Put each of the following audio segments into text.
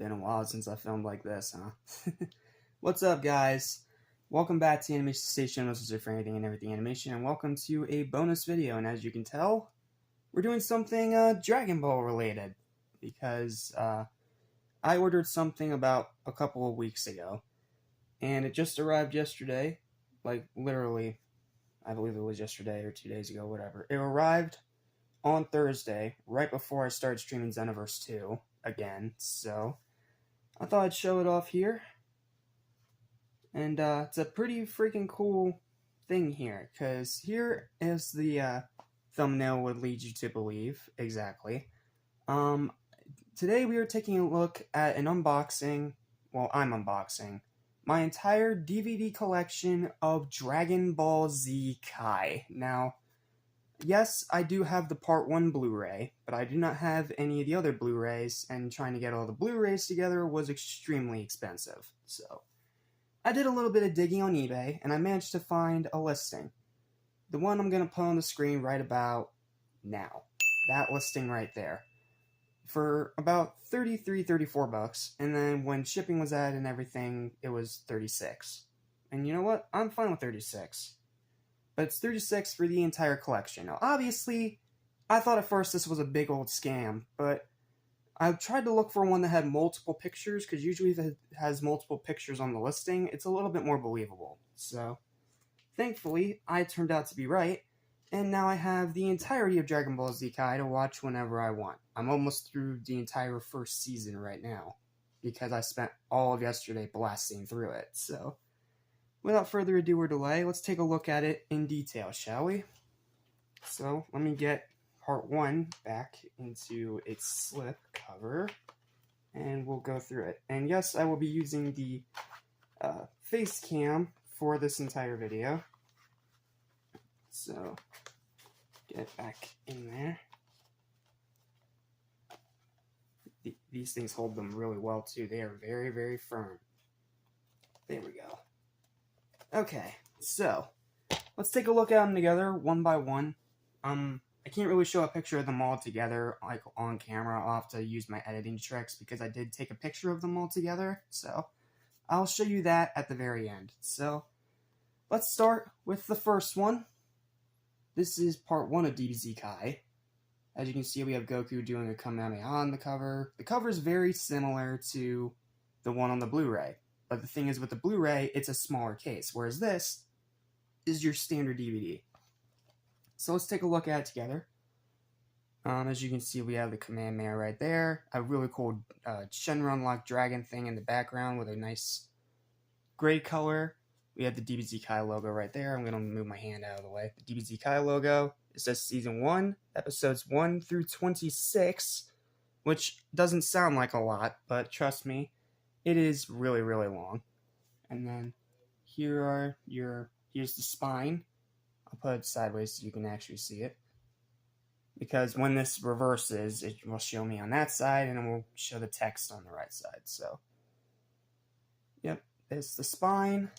been a while since I filmed like this, huh? What's up, guys? Welcome back to Animation Station. This is your for anything and everything animation, and welcome to a bonus video. And as you can tell, we're doing something Dragon Ball related because I ordered something about a couple of weeks ago, and it just arrived yesterday. Like literally, I believe it was yesterday or 2 days ago, whatever. It arrived on Thursday, right before I started streaming Xenoverse 2 again, so I thought I'd show it off here. And it's a pretty freaking cool thing here, because here is the thumbnail would lead you to believe, exactly. Today we are taking a look at an unboxing, well, I'm unboxing, my entire DVD collection of Dragon Ball Z Kai. Now, yes, I do have the Part 1 Blu-ray, but I do not have any of the other Blu-rays, and trying to get all the Blu-rays together was extremely expensive. So, I did a little bit of digging on eBay, and I managed to find a listing. The one I'm going to put on the screen right about now. That listing right there. For about $34 and then when shipping was added and everything, it was $36. And you know what? I'm fine with $36. But it's $36 for the entire collection. Now, obviously, I thought at first this was a big old scam, but I tried to look for one that had multiple pictures, because usually if it has multiple pictures on the listing, it's a little bit more believable. So, thankfully, I turned out to be right, and now I have the entirety of Dragon Ball Z Kai to watch whenever I want. I'm almost through the entire first season right now, because I spent all of yesterday blasting through it, so without further ado or delay, let's take a look at it in detail, shall we? So, let me get Part 1 back into its slip cover, and we'll go through it. And yes, I will be using the face cam for this entire video. So, get it back in there. These things hold them really well, too. They are very, very firm. There we go. Okay, so let's take a look at them together, one by one. I can't really show a picture of them all together, like, on camera. I'll have to use my editing tricks, because I did take a picture of them all together, so I'll show you that at the very end. So, let's start with the first one. This is Part 1 of DBZ Kai. As you can see, we have Goku doing a Kamehameha on the cover. The cover is very similar to the one on the Blu-ray. But the thing is, with the Blu-ray, it's a smaller case, whereas this is your standard DVD. So let's take a look at it together. As you can see, we have the Kamehameha right there. A really cool Shenron-like dragon thing in the background with a nice gray color. We have the DBZ Kai logo right there. I'm going to move my hand out of the way. The DBZ Kai logo. It says Season 1, Episodes 1 through 26, which doesn't sound like a lot, but trust me, it is really, really long. And then here's the spine. I'll put it sideways so you can actually see it. Because when this reverses, it will show me on that side, and it will show the text on the right side. So, yep, there's the spine.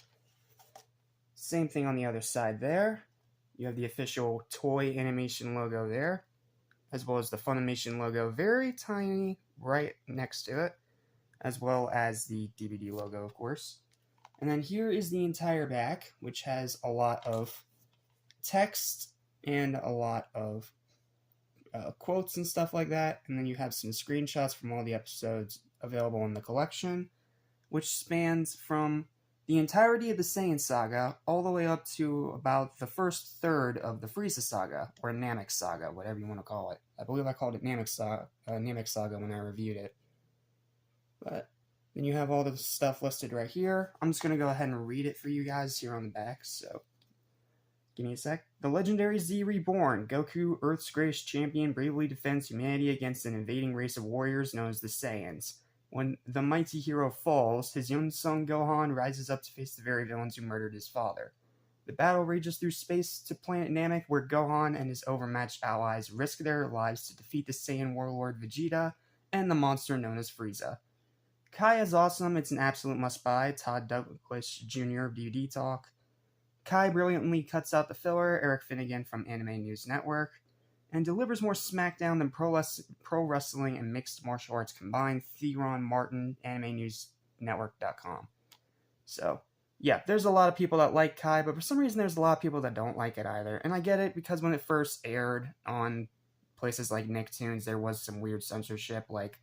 Same thing on the other side there. You have the official toy animation logo there, as well as the Funimation logo, very tiny, right next to it, as well as the DVD logo, of course. And then here is the entire back, which has a lot of text and a lot of quotes and stuff like that. And then you have some screenshots from all the episodes available in the collection, which spans from the entirety of the Saiyans saga all the way up to about the first third of the Frieza saga, or Namek saga, whatever you want to call it. I believe I called it Namek saga when I reviewed it. But then you have all the stuff listed right here. I'm just going to go ahead and read it for you guys here on the back, so give me a sec. The legendary Z Reborn, Goku, Earth's greatest champion, bravely defends humanity against an invading race of warriors known as the Saiyans. When the mighty hero falls, his young son Gohan rises up to face the very villains who murdered his father. The battle rages through space to planet Namek, where Gohan and his overmatched allies risk their lives to defeat the Saiyan warlord Vegeta and the monster known as Frieza. Kai is awesome. It's an absolute must-buy. Todd Douglas Jr. of DVD Talk. Kai brilliantly cuts out the filler. Eric Finnegan from Anime News Network. and delivers more smackdown than pro wrestling and mixed martial arts combined. Theron Martin, AnimeNewsNetwork.com. So, yeah, there's a lot of people that like Kai, but for some reason there's a lot of people that don't like it either. And I get it, because when it first aired on places like Nicktoons, there was some weird censorship. Like,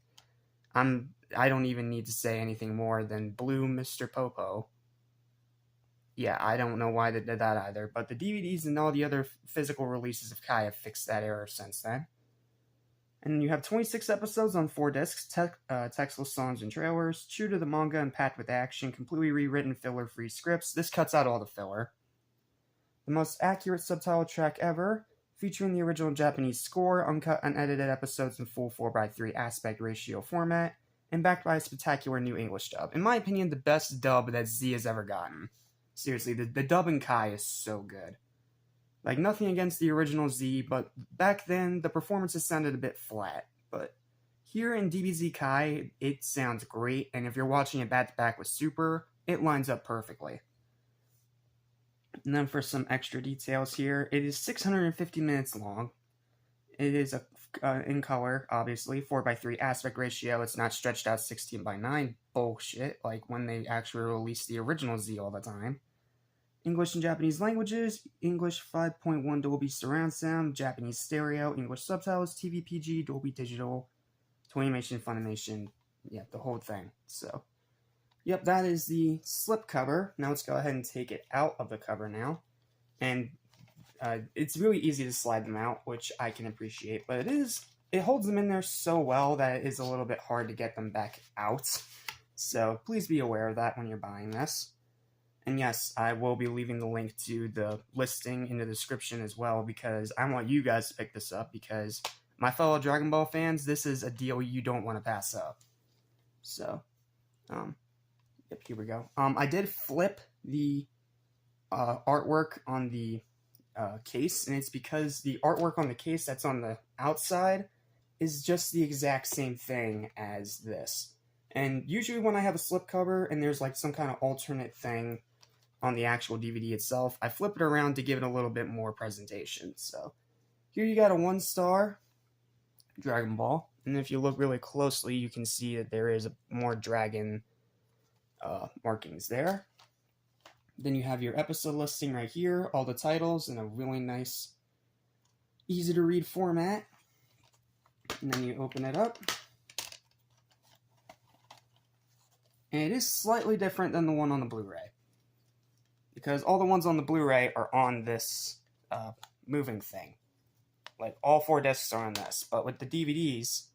I don't even need to say anything more than Blue Mr. Popo. Yeah, I don't know why they did that either, but the DVDs and all the other physical releases of Kai have fixed that error since then. And you have 26 episodes on 4 discs, textless songs and trailers, true to the manga and packed with action, completely rewritten filler-free scripts. This cuts out all the filler. The most accurate subtitle track ever, featuring the original Japanese score, uncut, unedited episodes in full 4:3 aspect ratio format, and backed by a spectacular new English dub. In my opinion, the best dub that Z has ever gotten. Seriously, the dub in Kai is so good. Like, nothing against the original Z, but back then, the performances sounded a bit flat. But here in DBZ Kai, it sounds great, and if you're watching it back-to-back with Super, it lines up perfectly. And then for some extra details here, it is 650 minutes long. It is in color, obviously, 4:3 aspect ratio. It's not stretched out 16:9 bullshit, like when they actually released the original Z all the time. English and Japanese languages, English 5.1 Dolby surround sound, Japanese stereo, English subtitles, TV PG, Dolby Digital, Toymation, Funimation, yeah, the whole thing. So, yep, that is the slipcover. Now let's go ahead and take it out of the cover now. And it's really easy to slide them out, which I can appreciate, but it holds them in there so well that it is a little bit hard to get them back out. So please be aware of that when you're buying this. And yes, I will be leaving the link to the listing in the description as well, because I want you guys to pick this up, because my fellow Dragon Ball fans, this is a deal you don't want to pass up. So, yep, here we go. I did flip the artwork on the case, and it's because the artwork on the case that's on the outside is just the exact same thing as this. And usually when I have a slipcover and there's like some kind of alternate thing on the actual DVD itself, I flip it around to give it a little bit more presentation. So here you got a 1-star Dragon Ball, and if you look really closely, you can see that there is more dragon markings there. Then you have your episode listing right here, all the titles in a really nice, easy to read format. And then you open it up. And it is slightly different than the one on the Blu-ray, because all the ones on the Blu-ray are on this moving thing. Like, all 4 discs are on this, but with the DVDs,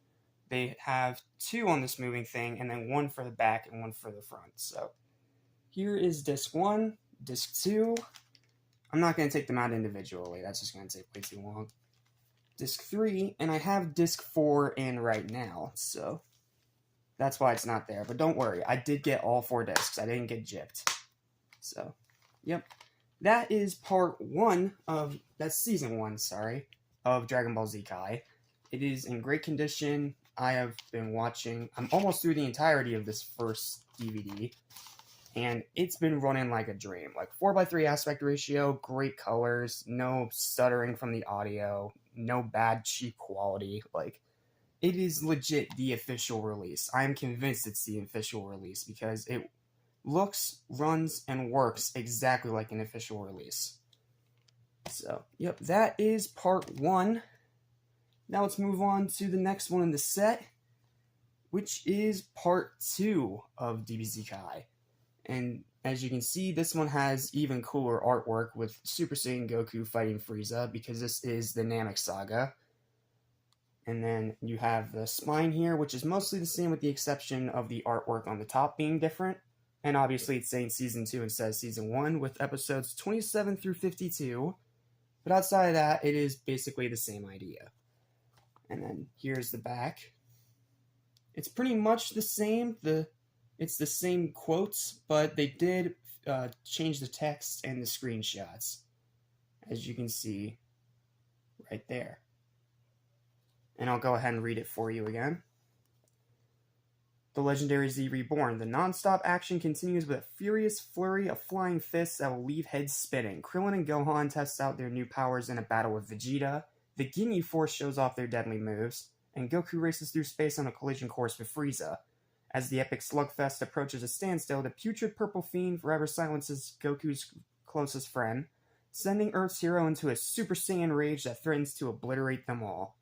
they have 2 on this moving thing, and then 1 for the back and 1 for the front. So here is disc 1, disc 2. I'm not going to take them out individually, that's just going to take way too long. Disc 3, and I have disc 4 in right now, so that's why it's not there. But don't worry, I did get all 4 discs. I didn't get gypped. So, yep. That is part 1 of, that's season 1, sorry, of Dragon Ball Z Kai. It is in great condition. I have been watching, I'm almost through the entirety of this first DVD, and it's been running like a dream. Like 4:3 aspect ratio, great colors, no stuttering from the audio, no bad cheap quality. Like, it is legit the official release. I am convinced it's the official release because it looks, runs, and works exactly like an official release. So, yep, that is part 1. Now let's move on to the next one in the set, which is part 2 of DBZ Kai. And as you can see, this one has even cooler artwork with Super Saiyan Goku fighting Frieza, because this is the Namek Saga. And then you have the spine here, which is mostly the same with the exception of the artwork on the top being different. And obviously it's saying Season 2 instead of Season 1 with episodes 27 through 52. But outside of that, it is basically the same idea. And then here's the back. It's pretty much the same. It's the same quotes, but they did change the text and the screenshots, as you can see right there. And I'll go ahead and read it for you again. The legendary Z Reborn. The non-stop action continues with a furious flurry of flying fists that will leave heads spinning. Krillin and Gohan test out their new powers in a battle with Vegeta. the Ginyu Force shows off their deadly moves, and Goku races through space on a collision course with Frieza. As the epic slugfest approaches a standstill, the putrid purple fiend forever silences Goku's closest friend, sending Earth's hero into a Super Saiyan rage that threatens to obliterate them all.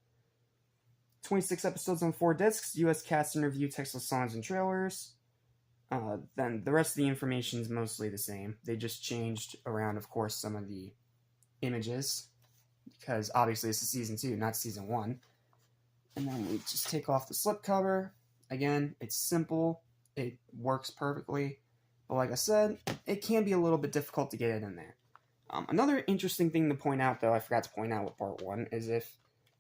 26 episodes on 4 discs, US cast and review, textless songs and trailers. Then the rest of the information is mostly the same. They just changed around, of course, some of the images, because obviously this is Season 2, not Season 1. And then we just take off the slipcover. Again, it's simple, it works perfectly, but like I said, it can be a little bit difficult to get it in there. Another interesting thing to point out, though, I forgot to point out with Part 1, is if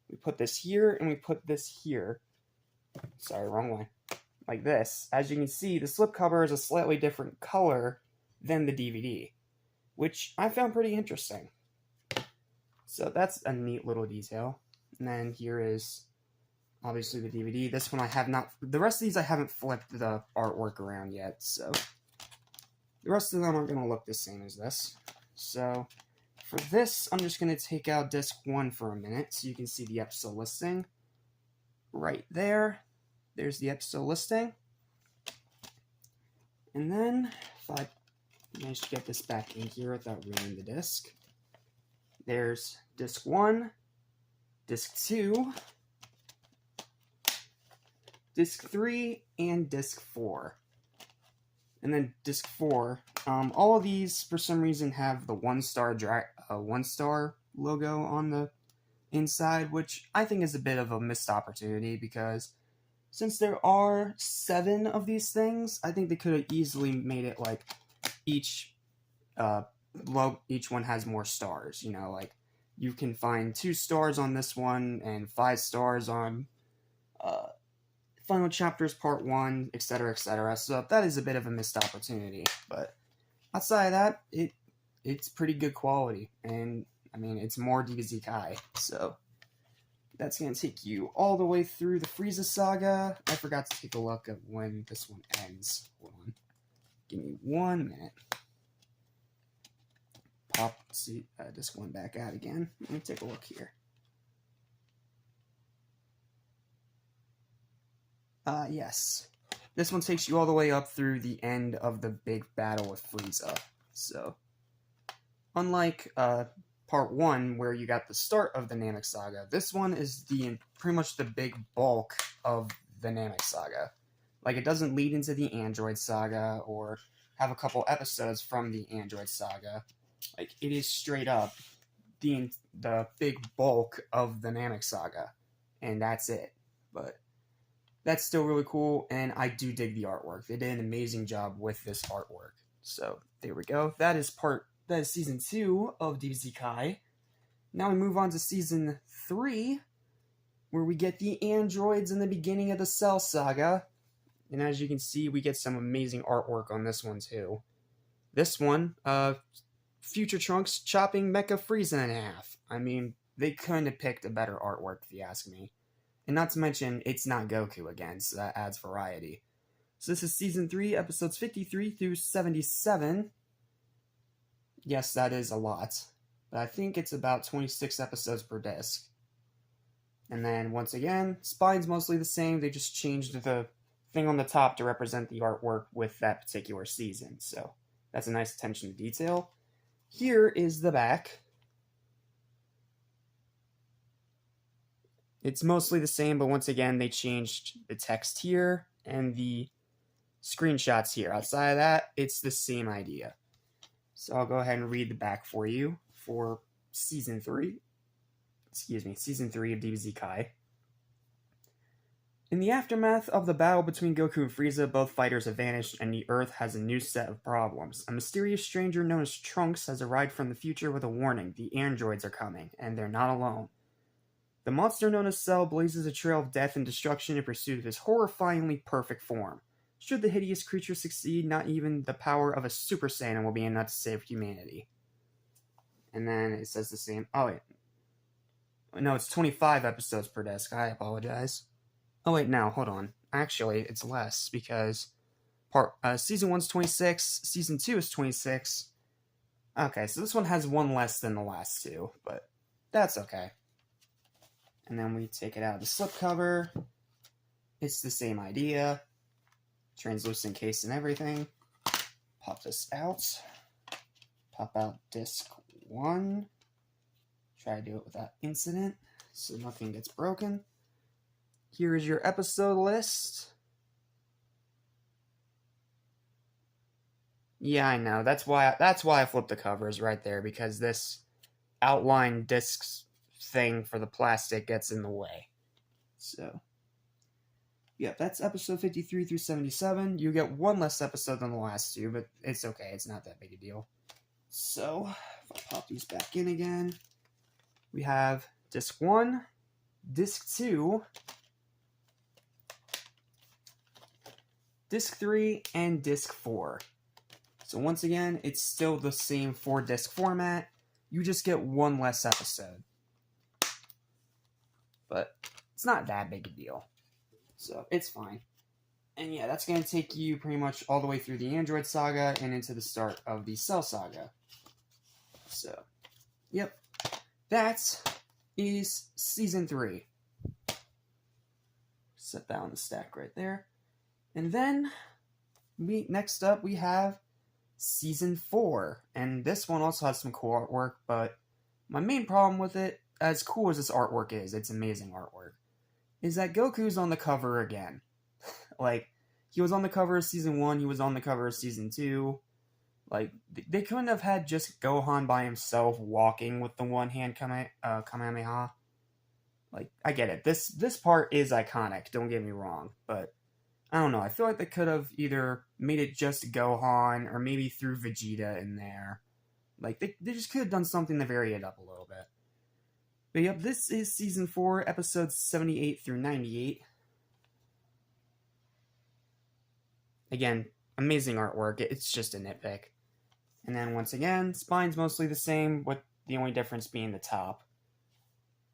we put this here and we put this here, sorry, wrong way, like this, as you can see, the slipcover is a slightly different color than the DVD, which I found pretty interesting. So that's a neat little detail. And then here is obviously the DVD. This one I have not, the rest of these I haven't flipped the artwork around yet, so the rest of them are going to look the same as this. So for this, I'm just going to take out disc 1 for a minute so you can see the episode listing. Right there. There's the episode listing. And then, if I manage to get this back in here without ruining the disc, there's disc 1, disc 2, disc 3, and disc 4. And then disc 4, all of these, for some reason, have the one-star logo on the inside, which I think is a bit of a missed opportunity, because since there are 7 of these things, I think they could have easily made it like each one has more stars. You know, like you can find 2 stars on this one and 5 stars on Final Chapters Part 1, etc., etc. So that is a bit of a missed opportunity. But outside of that, it's pretty good quality, and I mean it's more DBZ Kai, so that's going to take you all the way through the Frieza saga. I forgot to take a look at when this one ends. Hold on. Give me 1 minute. Pop disc 1 back out again. Let me take a look here. Yes. This one takes you all the way up through the end of the big battle with Frieza. So, unlike Part 1, where you got the start of the Namek Saga, this one is pretty much the big bulk of the Namek Saga. Like, it doesn't lead into the Android Saga, or have a couple episodes from the Android Saga. Like, it is straight up the big bulk of the Namek Saga, and that's it. But that's still really cool, and I do dig the artwork. They did an amazing job with this artwork. So, there we go. That is Season 2 of DBZ Kai. Now we move on to Season 3, where we get the androids in the beginning of the Cell Saga. And as you can see, we get some amazing artwork on this one, too. This one, Future Trunks chopping Mecha Frieza in half. I mean, they couldn't have picked a better artwork, if you ask me. And not to mention, it's not Goku again, so that adds variety. So this is Season 3, Episodes 53 through 77. Yes, that is a lot. But I think it's about 26 episodes per disc. And then, once again, spine's mostly the same. They just changed the thing on the top to represent the artwork with that particular season. So, that's a nice attention to detail. Here is the back. It's mostly the same, but once again, they changed the text here and the screenshots here. Outside of that, it's the same idea. So I'll go ahead and read the back for you for Season 3. Season 3 of DBZ Kai. In the aftermath of the battle between Goku and Frieza, both fighters have vanished, and the Earth has a new set of problems. A mysterious stranger known as Trunks has arrived from the future with a warning. The androids are coming, and they're not alone. The monster known as Cell blazes a trail of death and destruction in pursuit of his horrifyingly perfect form. Should the hideous creature succeed, not even the power of a Super Saiyan will be enough to save humanity. And then it says the same. Oh, wait. No, it's 25 episodes per disc. I apologize. Oh, wait, now, hold on. Actually, it's less, because Season 1's 26, Season 2 is 26. Okay, so this one has one less than the last two, but that's okay. And then we take it out of the slipcover. It's the same idea. Translucent case and everything. Pop this out. Pop out disc 1. Try to do it without incident so nothing gets broken. Here is your episode list. Yeah, I know. That's why I flipped the covers right there, because this outline discs thing for the plastic gets in the way. So, yeah, that's episode 53 through 77. You get one less episode than the last two, but it's okay. It's not that big a deal. So, if I pop these back in again, we have disc 1, disc 2, disc 3, and disc 4. So once again, it's still the same 4-disc format. You just get one less episode. But it's not that big a deal. So it's fine. And yeah, that's going to take you pretty much all the way through the Android saga and into the start of the Cell saga. So, yep. That is Season 3. Set that on the stack right there. And then, next up, we have Season 4, and this one also has some cool artwork, but my main problem with it, as cool as this artwork is, it's amazing artwork, is that Goku's on the cover again. Like, he was on the cover of Season 1, he was on the cover of Season 2, like, they couldn't have had just Gohan by himself walking with the one-hand Kamehameha. Like, I get it, this part is iconic, don't get me wrong, but I don't know, I feel like they could have either made it just Gohan, or maybe threw Vegeta in there. Like, they just could have done something to vary it up a little bit. But yep, this is Season 4, episodes 78 through 98. Again, amazing artwork, it's just a nitpick. And then once again, spine's mostly the same, with the only difference being the top.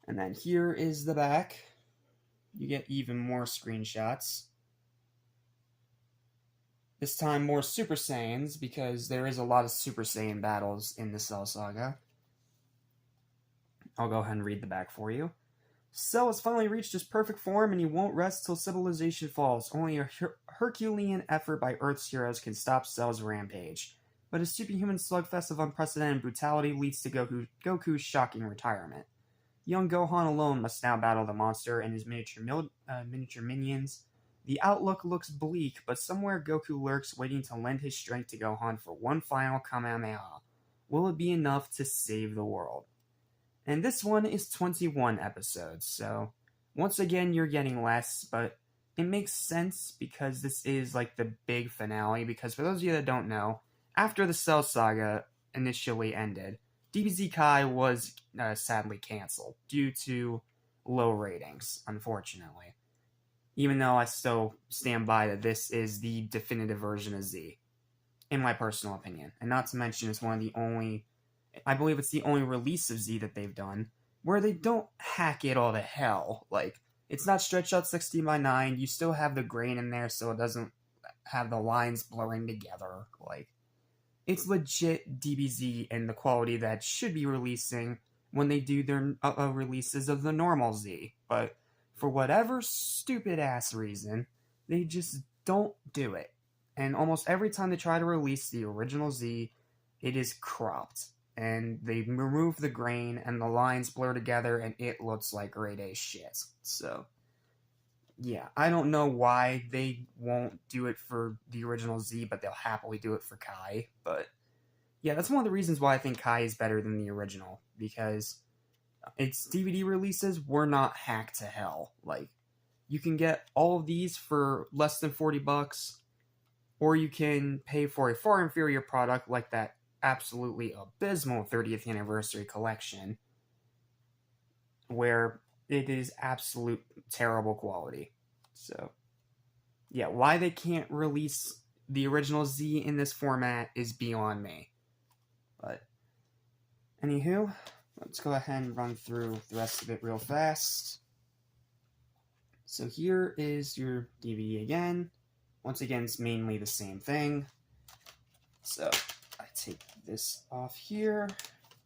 And then here is the back. You get even more screenshots. This time more Super Saiyans, because there is a lot of Super Saiyan battles in the Cell Saga. I'll go ahead and read the back for you. Cell has finally reached his perfect form, and he won't rest till civilization falls. Only a Herculean effort by Earth's heroes can stop Cell's rampage. But a superhuman slugfest of unprecedented brutality leads to Goku's shocking retirement. Young Gohan alone must now battle the monster and his miniature minions. The outlook looks bleak, but somewhere Goku lurks, waiting to lend his strength to Gohan for one final Kamehameha. Will it be enough to save the world? And this one is 21 episodes, so once again you're getting less, but it makes sense because this is like the big finale, because for those of you that don't know, after the Cell Saga initially ended, DBZ Kai was sadly canceled due to low ratings, unfortunately. Even though I still stand by that this is the definitive version of Z, in my personal opinion. And not to mention, it's one of the only, I believe it's the only release of Z that they've done where they don't hack it all to hell. Like, it's not stretched out 16:9, you still have the grain in there so it doesn't have the lines blurring together. Like, it's legit DBZ and the quality that should be releasing when they do their releases of the normal Z. But for whatever stupid-ass reason, they just don't do it. And almost every time they try to release the original Z, it is cropped. And they remove the grain, and the lines blur together, and it looks like grade A shit. So, yeah, I don't know why they won't do it for the original Z, but they'll happily do it for Kai. But, yeah, that's one of the reasons why I think Kai is better than the original, because its DVD releases were not hacked to hell. Like, you can get all of these for less than $40, or you can pay for a far inferior product like that absolutely abysmal 30th anniversary collection, where it is absolute terrible quality. So, yeah, why they can't release the original Z in this format is beyond me. But, anywho, let's go ahead and run through the rest of it real fast. So here is your DVD again. Once again, it's mainly the same thing. So I take this off here,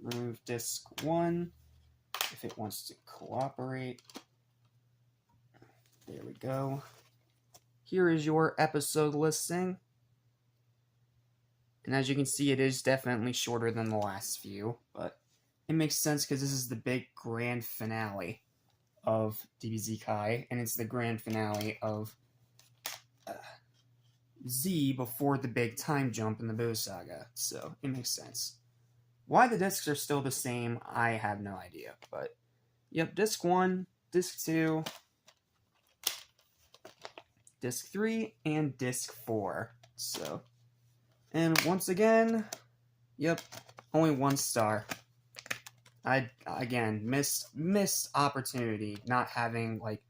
remove disc 1, if it wants to cooperate. There we go. Here is your episode listing. And as you can see, it is definitely shorter than the last few, but it makes sense because this is the big grand finale of DBZ Kai, and it's the grand finale of Z before the big time jump in the Boo Saga, so it makes sense. Why the discs are still the same, I have no idea, but yep, disc 1, disc 2, disc 3, and disc 4, so, and once again, yep, only 1 star. I, again, missed opportunity not having, like,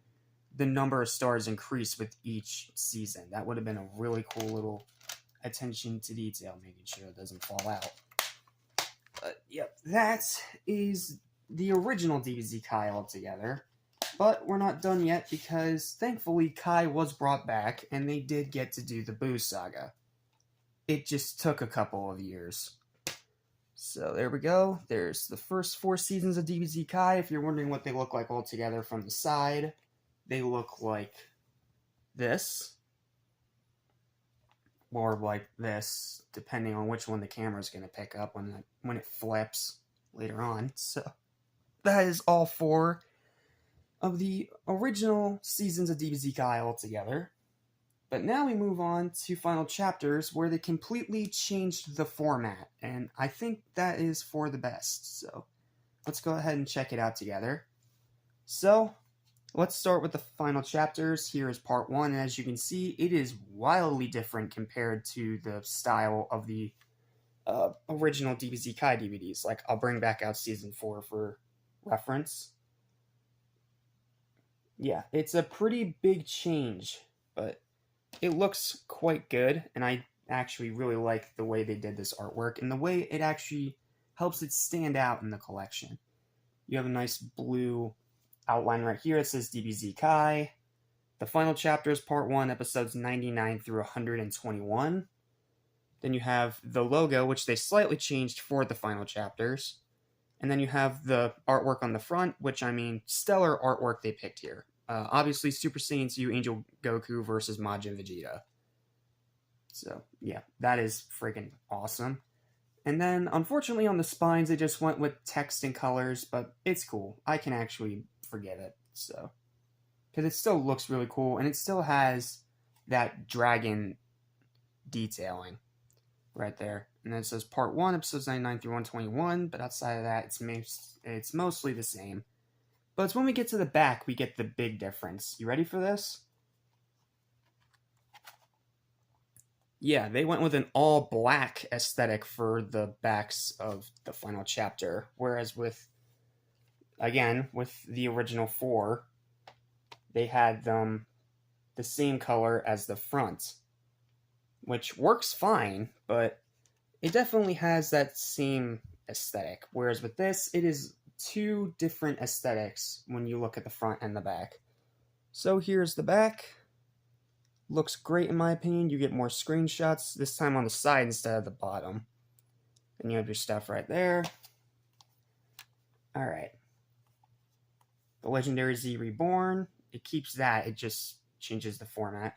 the number of stars increase with each season. That would have been a really cool little attention to detail, making sure it doesn't fall out. But, yep, that is the original DBZ Kai altogether. But we're not done yet because, thankfully, Kai was brought back, and they did get to do the Boo Saga. It just took a couple of years. So there we go. There's the first 4 seasons of DBZ Kai. If you're wondering what they look like all together from the side, they look like this. Or like this, depending on which one the camera's going to pick up when it flips later on. So that is all 4 of the original seasons of DBZ Kai all together. But now we move on to final chapters where they completely changed the format, and I think that is for the best. So let's go ahead and check it out together. So let's start with the final chapters. Here is part 1, and as you can see, it is wildly different compared to the style of the original DBZ Kai DVDs. Like, I'll bring back out season 4 for reference. Yeah, it's a pretty big change, but it looks quite good, and I actually really like the way they did this artwork, and the way it actually helps it stand out in the collection. You have a nice blue outline right here. It says DBZ Kai. The final chapter is part 1, episodes 99 through 121. Then you have the logo, which they slightly changed for the final chapters. And then you have the artwork on the front, which, I mean, stellar artwork they picked here. Obviously, Super Saiyan 2 Angel Goku versus Majin Vegeta. So, yeah, that is freaking awesome. And then, unfortunately, on the spines, they just went with text and colors, but it's cool. I can actually forgive it, so. Because it still looks really cool, and it still has that dragon detailing right there. And then it says Part 1, episodes 99 through 121, but outside of that, it's mostly the same. But it's when we get to the back, we get the big difference. You ready for this? Yeah, they went with an all-black aesthetic for the backs of the final chapter. Whereas with the original 4, they had them the same color as the front. Which works fine, but it definitely has that same aesthetic. Whereas with this, it is 2 different aesthetics when you look at the front and the back. So here's the back. Looks great in my opinion. You get more screenshots, this time on the side instead of the bottom. And you have your stuff right there. Alright. The Legendary Z Reborn. It keeps that, it just changes the format.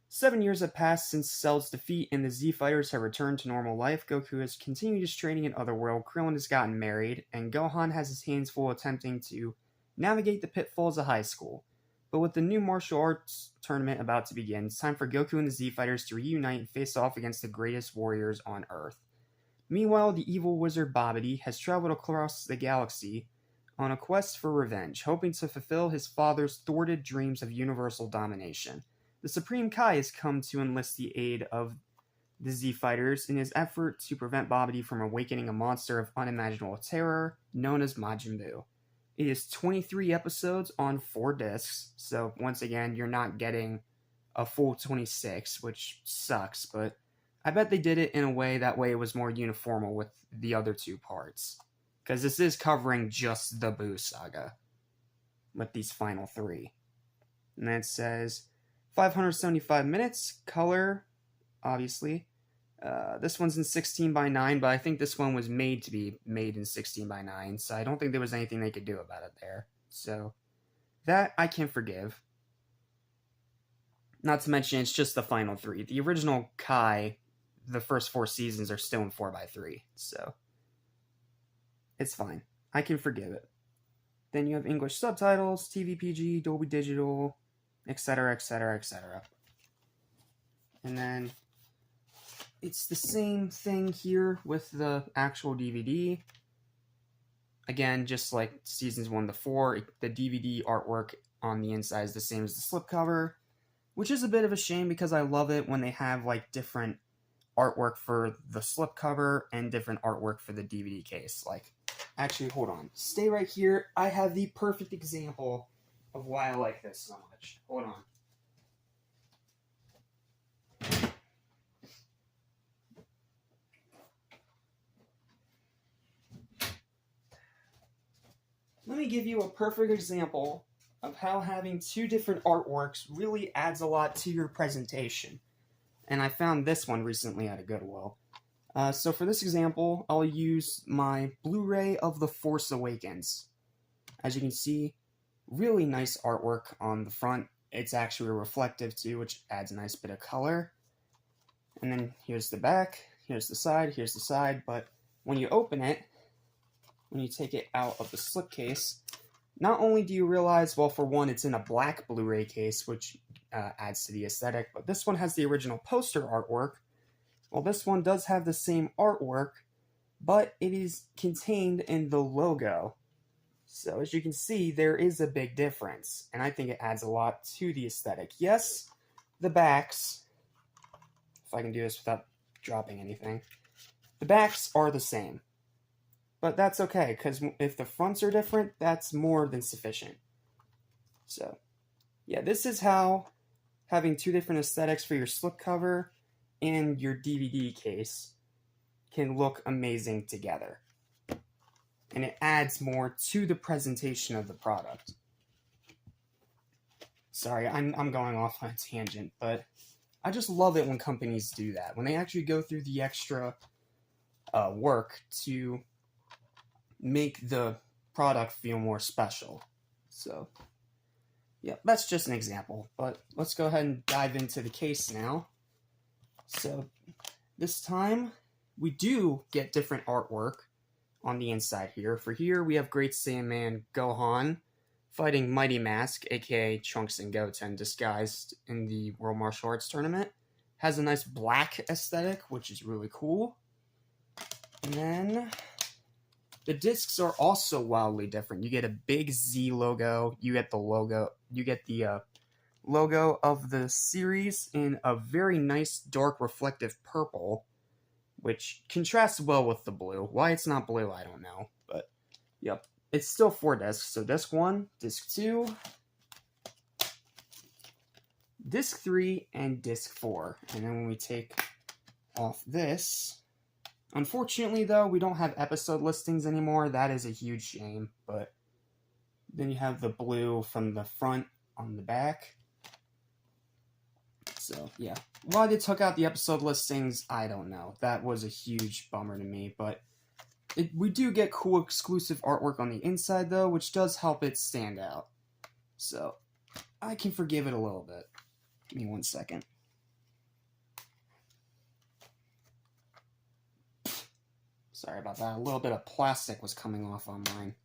7 years have passed since Cell's defeat and the Z Fighters have returned to normal life. Goku has continued his training in Otherworld, Krillin has gotten married, and Gohan has his hands full attempting to navigate the pitfalls of high school. But with the new martial arts tournament about to begin, it's time for Goku and the Z Fighters to reunite and face off against the greatest warriors on Earth. Meanwhile, the evil wizard Babidi has traveled across the galaxy on a quest for revenge, hoping to fulfill his father's thwarted dreams of universal domination. The Supreme Kai has come to enlist the aid of the Z Fighters in his effort to prevent Babidi from awakening a monster of unimaginable terror known as Majin Buu. It is 23 episodes on 4 discs, so once again, you're not getting a full 26, which sucks, but I bet they did it in a way that way it was more uniform with the other 2 parts. Because this is covering just the Buu Saga with these final 3. And then it says 575 minutes, color, obviously. This one's in 16 by 9, but I think this one was made to be made in 16 by 9, so I don't think there was anything they could do about it there. So that I can forgive. Not to mention, it's just the final 3. The original Kai, the first 4 seasons are still in 4 by 3, so it's fine. I can forgive it. Then you have English subtitles, TV PG, Dolby Digital, etc., etc., etc. And then it's the same thing here with the actual DVD. Again, just like seasons 1 to 4, the DVD artwork on the inside is the same as the slipcover, which is a bit of a shame because I love it when they have like different artwork for the slipcover and different artwork for the DVD case. Like, actually, hold on. Stay right here. I have the perfect example of why I like this so much. Hold on. Let me give you a perfect example of how having 2 different artworks really adds a lot to your presentation. And I found this one recently at a Goodwill. So for this example, I'll use my Blu-ray of The Force Awakens. As you can see, really nice artwork on the front. It's actually reflective too, which adds a nice bit of color. And then here's the back, here's the side, but when you open it, when you take it out of the slipcase, not only do you realize, well, for one, it's in a black Blu-ray case, which adds to the aesthetic, but this one has the original poster artwork. Well, this one does have the same artwork, but it is contained in the logo. So as you can see, there is a big difference, and I think it adds a lot to the aesthetic. Yes, the backs, if I can do this without dropping anything, the backs are the same. But that's okay, because if the fronts are different, that's more than sufficient. So, yeah, this is how having 2 different aesthetics for your slipcover and your DVD case can look amazing together. And it adds more to the presentation of the product. Sorry, I'm going off on a tangent, but I just love it when companies do that. When they actually go through the extra work to make the product feel more special. So, yeah, that's just an example. But let's go ahead and dive into the case now. So, this time, we do get different artwork on the inside here. For here, we have Great Saiyaman Gohan fighting Mighty Mask, aka Trunks and Goten, disguised in the World Martial Arts Tournament. Has a nice black aesthetic, which is really cool. And then the discs are also wildly different. You get a big Z logo. You get the logo of the series in a very nice dark reflective purple, which contrasts well with the blue. Why it's not blue, I don't know. But, yep. It's still 4 discs. So disc 1, disc 2, disc 3, and disc 4. And then when we take off this, unfortunately, though, we don't have episode listings anymore. That is a huge shame. But then you have the blue from the front on the back. So, yeah. Why they took out the episode listings, I don't know. That was a huge bummer to me. But we do get cool exclusive artwork on the inside, though, which does help it stand out. So, I can forgive it a little bit. Give me 1 second. Sorry about that. A little bit of plastic was coming off on mine.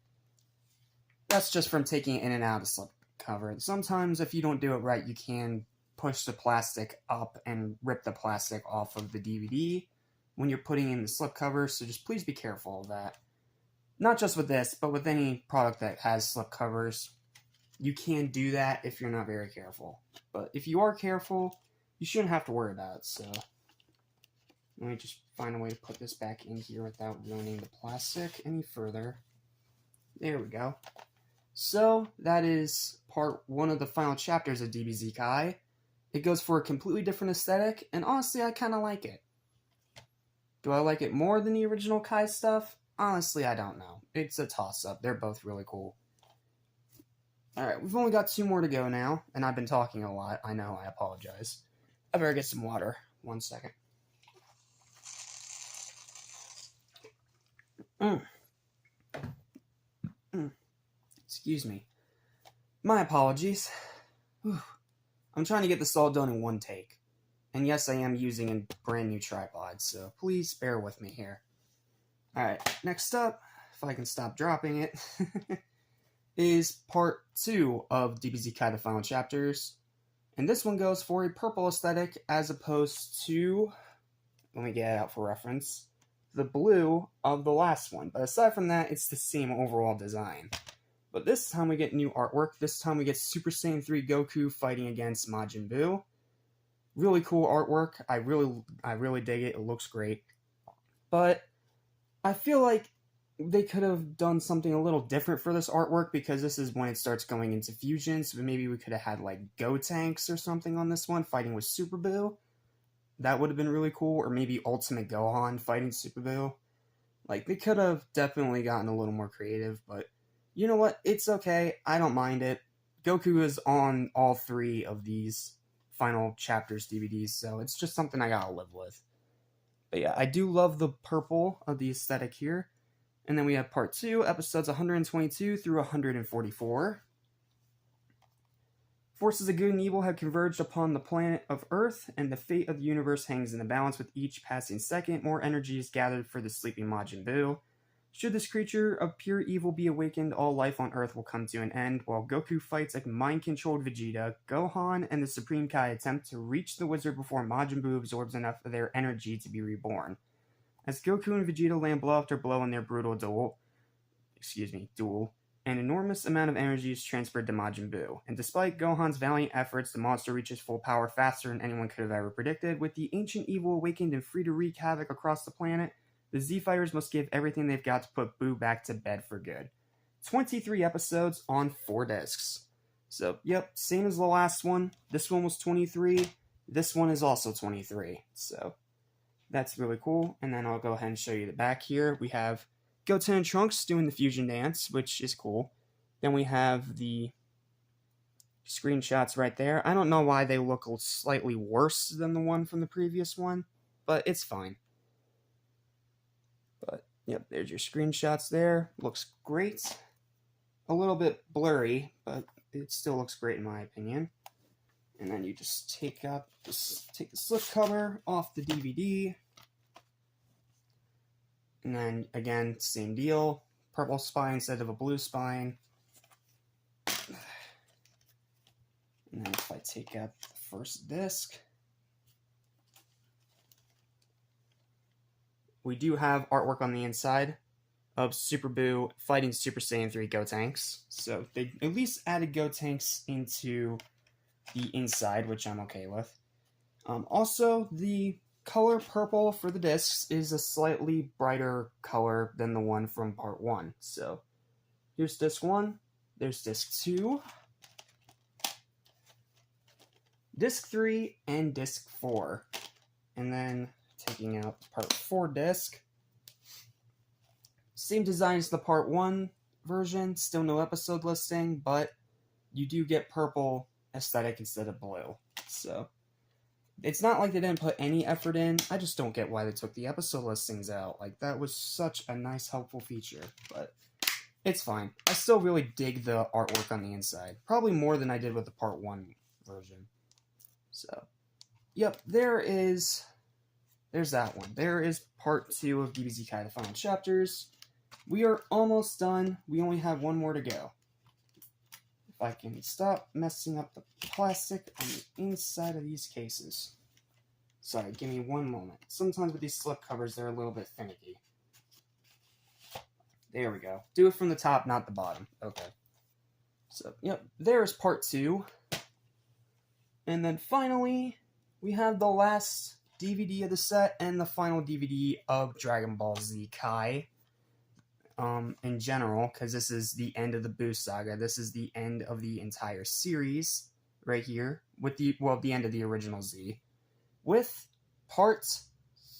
That's just from taking it in and out of the slip cover. Sometimes, if you don't do it right, you can push the plastic up and rip the plastic off of the DVD when you're putting in the slip cover, so just please be careful of that. Not just with this, but with any product that has slip covers. You can do that if you're not very careful. But if you are careful, you shouldn't have to worry about it, so let me just find a way to put this back in here without ruining the plastic any further. There we go. So, that is part 1 of the final chapters of DBZ Kai. It goes for a completely different aesthetic, and honestly, I kind of like it. Do I like it more than the original Kai stuff? Honestly, I don't know. It's a toss-up. They're both really cool. Alright, we've only got 2 more to go now, and I've been talking a lot. I know, I apologize. I better get some water. 1 second. Mm. Excuse me. My apologies. Whew. I'm trying to get this all done in one take. And yes, I am using a brand new tripod, so please bear with me here. Alright, next up, if I can stop dropping it, is part 2 of DBZ Kai the Final Chapters. And this one goes for a purple aesthetic as opposed to, let me get it out for reference, the blue of the last one. But aside from that, it's the same overall design. But this time we get new artwork. This time we get Super Saiyan 3 Goku fighting against Majin Buu. Really cool artwork. I really dig it. It looks great. But I feel like they could have done something a little different for this artwork, because this is when it starts going into fusion, so maybe we could have had like Gotenks or something on this one fighting with Super Buu. That would have been really cool. Or maybe Ultimate Gohan fighting Super Buu. Like, they could have definitely gotten a little more creative, but you know what? It's okay. I don't mind it. Goku is on all 3 of these final chapters DVDs, so it's just something I gotta live with. But yeah, I do love the purple of the aesthetic here. And then we have part 2, episodes 122 through 144. Forces of good and evil have converged upon the planet of Earth, and the fate of the universe hangs in the balance with each passing second. More energy is gathered for the sleeping Majin Buu. Should this creature of pure evil be awakened, all life on Earth will come to an end. While Goku fights a mind-controlled Vegeta, Gohan and the Supreme Kai attempt to reach the wizard before Majin Buu absorbs enough of their energy to be reborn. As Goku and Vegeta land blow after blow in their brutal duel, an enormous amount of energy is transferred to Majin Buu. And despite Gohan's valiant efforts, the monster reaches full power faster than anyone could have ever predicted. With the ancient evil awakened and free to wreak havoc across the planet, the Z-Fighters must give everything they've got to put Buu back to bed for good. 23 episodes on 4 discs. So, yep, same as the last one. This one was 23. This one is also 23. So, that's really cool. And then I'll go ahead and show you the back here. We have Goten and Trunks doing the fusion dance, which is cool. Then we have the screenshots right there. I don't know why they look slightly worse than the one from the previous one, but it's fine. But, yep, there's your screenshots there. Looks great. A little bit blurry, but it still looks great in my opinion. And then you just take the slip cover off the DVD. And then, again, same deal. Purple spine instead of a blue spine. And then if I take out the first disc, we do have artwork on the inside of Super Buu fighting Super Saiyan 3 Gotenks. So they at least added Gotenks into the inside, which I'm okay with. Also, the color purple for the discs is a slightly brighter color than the one from part 1. So here's disc 1, there's disc 2, disc 3, and disc 4. And then taking out part 4 disc, same design as the part 1 version, still no episode listing, but you do get purple aesthetic instead of blue. So it's not like they didn't put any effort in. I just don't get why they took the episode listings out. Like, that was such a nice, helpful feature. But it's fine. I still really dig the artwork on the inside. Probably more than I did with the part 1 version. So, yep, there's that one. There is part 2 of DBZ Kai the Final Chapters. We are almost done. We only have one more to go. If I can stop messing up the plastic on the inside of these cases. Sorry, give me one moment. Sometimes with these slip covers, they're a little bit finicky. There we go. Do it from the top, not the bottom. Okay. So, yep, there's part 2. And then finally, we have the last DVD of the set and the final DVD of Dragon Ball Z Kai. In general, because this is the end of the Buu saga. This is the end of the entire series right here, with the end of the original Z, with part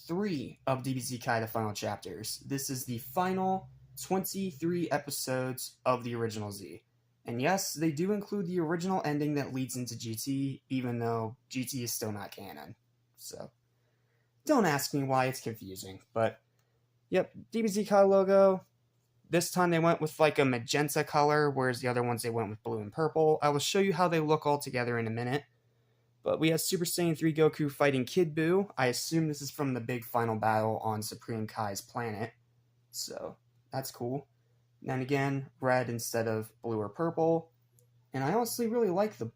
3 of DBZ Kai the Final Chapters. This is the final 23 episodes of the original Z. And yes, they do include the original ending that leads into GT, even though GT is still not canon. So, don't ask me why, it's confusing, but Yep, DBZ Kai logo. This time they went with like a magenta color, whereas the other ones they went with blue and purple. I will show you how they look all together in a minute. But we have Super Saiyan 3 Goku fighting Kid Buu. I assume this is from the big final battle on Supreme Kai's planet. So, that's cool. Then again, red instead of blue or purple. And I honestly really like the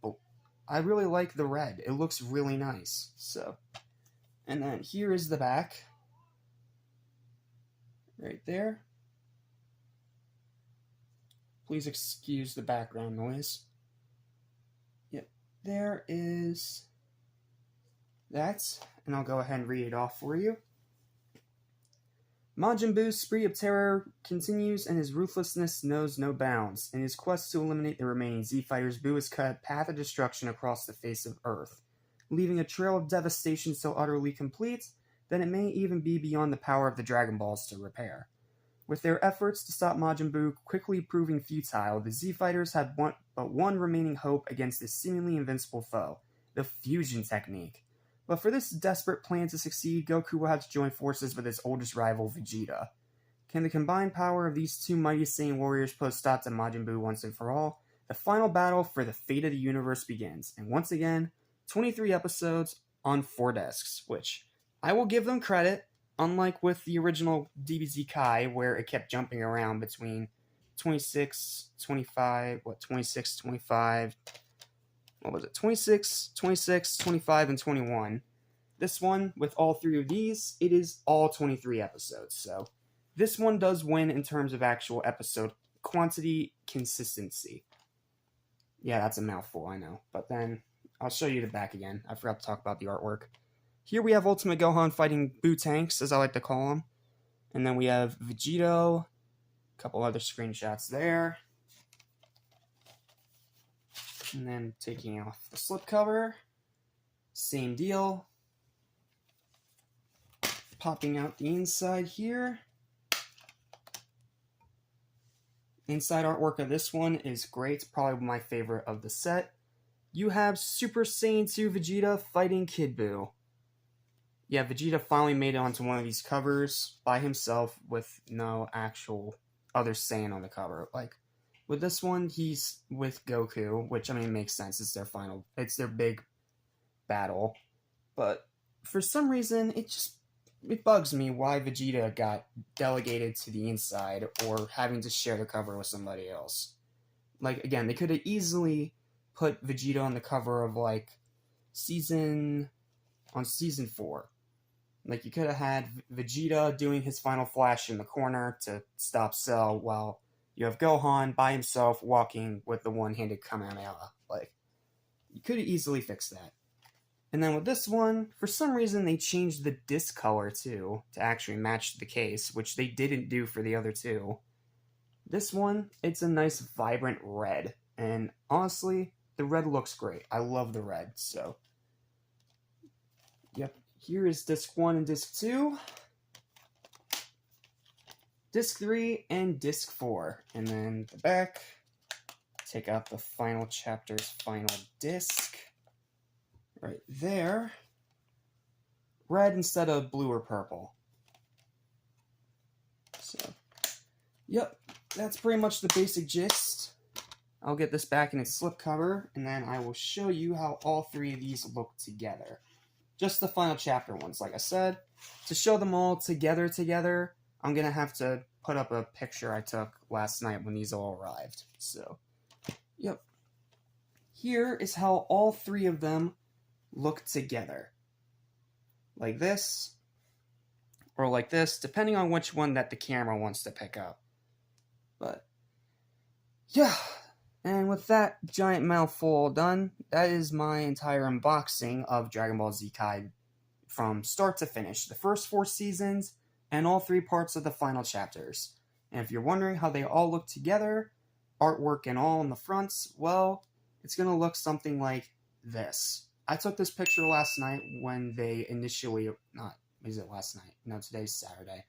red. It looks really nice. So, and then here is the back. Right there. Please excuse the background noise. Yep, there is that, and I'll go ahead and read it off for you. Majin Buu's spree of terror continues, and his ruthlessness knows no bounds. In his quest to eliminate the remaining Z-Fighters, Buu has cut a path of destruction across the face of Earth, leaving a trail of devastation so utterly complete that it may even be beyond the power of the Dragon Balls to repair. With their efforts to stop Majin Buu quickly proving futile, the Z-Fighters had but one remaining hope against this seemingly invincible foe, the fusion technique. But for this desperate plan to succeed, Goku will have to join forces with his oldest rival, Vegeta. Can the combined power of these two mighty Saiyan warriors put a stop to Majin Buu once and for all? The final battle for the fate of the universe begins, and once again, 23 episodes on 4 discs, which I will give them credit. Unlike with the original DBZ Kai, where it kept jumping around between 26, 25, 26, 25, what was it, 26, 26, 25, and 21. This one, with all 3 of these, it is all 23 episodes, so this one does win in terms of actual episode quantity consistency. Yeah, that's a mouthful, I know, but then I'll show you the back again. I forgot to talk about the artwork. Here we have Ultimate Gohan fighting Buu Tanks, as I like to call him. And then we have Vegito. A couple other screenshots there. And then taking off the slipcover. Same deal. Popping out the inside here. Inside artwork of this one is great. Probably my favorite of the set. You have Super Saiyan 2 Vegeta fighting Kid Buu. Yeah, Vegeta finally made it onto one of these covers by himself with no actual other Saiyan on the cover. Like, with this one, he's with Goku, which, I mean, makes sense. It's their big battle. But for some reason, it bugs me why Vegeta got delegated to the inside or having to share the cover with somebody else. Like, again, they could have easily put Vegeta on the cover of, like, season 4. Like, you could have had Vegeta doing his final flash in the corner to stop Cell, while you have Gohan by himself walking with the one-handed Kamehameha. Like, you could have easily fixed that. And then with this one, for some reason they changed the disc color, too, to actually match the case, which they didn't do for the other 2. This one, it's a nice, vibrant red. And honestly, the red looks great. I love the red, so yep. Here is Disc 1 and Disc 2. Disc 3 and Disc 4. And then the back. Take out the final chapter's final disc. Right there. Red instead of blue or purple. So, yep. That's pretty much the basic gist. I'll get this back in its slipcover, and then I will show you how all 3 of these look together. Just the final chapter ones, like I said. To show them all together, I'm going to have to put up a picture I took last night when these all arrived. So, yep. Here is how all 3 of them look together. Like this, or like this, depending on which one that the camera wants to pick up. But, yeah. And with that giant mouthful done, that is my entire unboxing of Dragon Ball Z Kai from start to finish. The first 4 seasons, and all 3 parts of the final chapters. And if you're wondering how they all look together, artwork and all on the fronts, well, it's going to look something like this. I took this picture last night when they initially, last night? No, today's Saturday.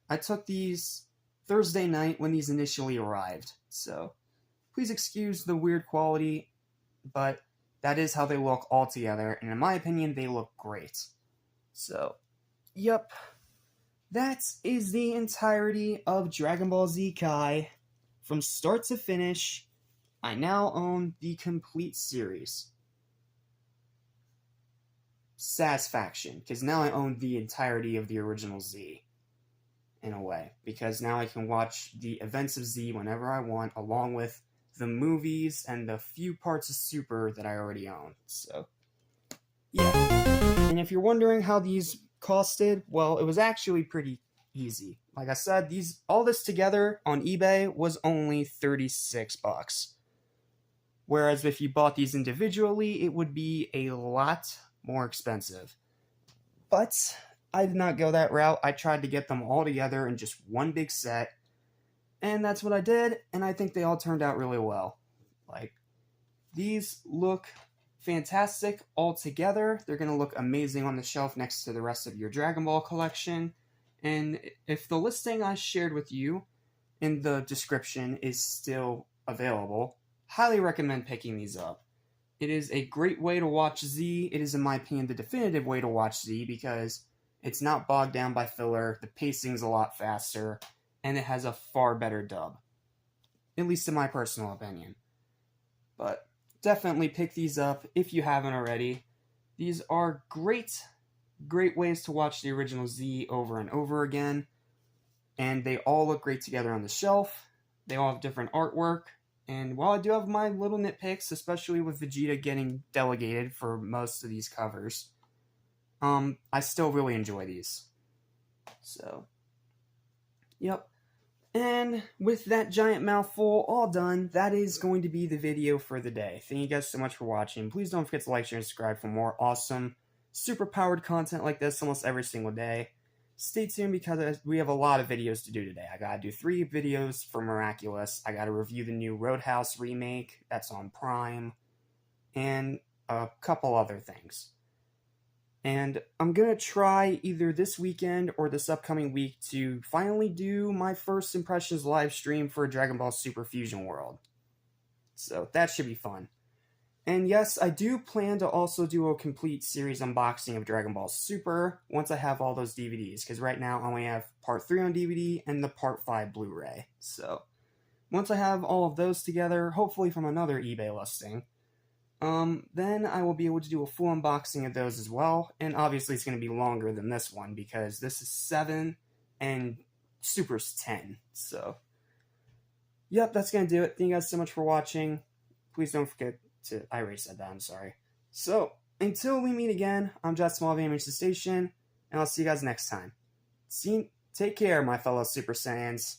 I took these Thursday night when these initially arrived, so please excuse the weird quality, but that is how they look all together, and in my opinion, they look great. So, yep. that is the entirety of Dragon Ball Z Kai. From start to finish, I now own the complete series. Satisfaction, because now I own the entirety of the original Z, in a way, because now I can watch the events of Z whenever I want, along with the movies and the few parts of Super that I already own. So, yeah. And if you're wondering how these costed, well, it was actually pretty easy. Like I said, all this together on eBay was only $36. Whereas if you bought these individually, it would be a lot more expensive. But I did not go that route. I tried to get them all together in just one big set, and that's what I did, and I think they all turned out really well. Like, these look fantastic all together. They're going to look amazing on the shelf next to the rest of your Dragon Ball collection. And if the listing I shared with you in the description is still available, highly recommend picking these up. It is a great way to watch Z. It is, in my opinion, the definitive way to watch Z because it's not bogged down by filler, the pacing's a lot faster, and it has a far better dub. At least in my personal opinion. But definitely pick these up if you haven't already. These are great ways to watch the original Z over and over again. And they all look great together on the shelf. They all have different artwork. And while I do have my little nitpicks, especially with Vegeta getting delegated for most of these covers, I still really enjoy these. So, yep. And with that giant mouthful all done, that is going to be the video for the day. Thank you guys so much for watching. Please don't forget to like, share, and subscribe for more awesome, super powered content like this almost every single day. Stay tuned because we have a lot of videos to do today. I gotta do 3 videos for Miraculous. I gotta review the new Roadhouse remake that's on Prime. And a couple other things. And I'm gonna try either this weekend or this upcoming week to finally do my first impressions live stream for Dragon Ball Super Fusion World. So that should be fun. And yes, I do plan to also do a complete series unboxing of Dragon Ball Super once I have all those DVDs, because right now I only have Part 3 on DVD and the Part 5 Blu-ray. So, once I have all of those together, hopefully from another eBay listing, then I will be able to do a full unboxing of those as well, and obviously it's going to be longer than this one, because this is 7 and Super's 10, so... Yep, that's going to do it. Thank you guys so much for watching. Please don't forget I already said that, I'm sorry. So, until we meet again, I'm Just Small Damage the Station, and I'll see you guys next time. Take care, my fellow Super Saiyans.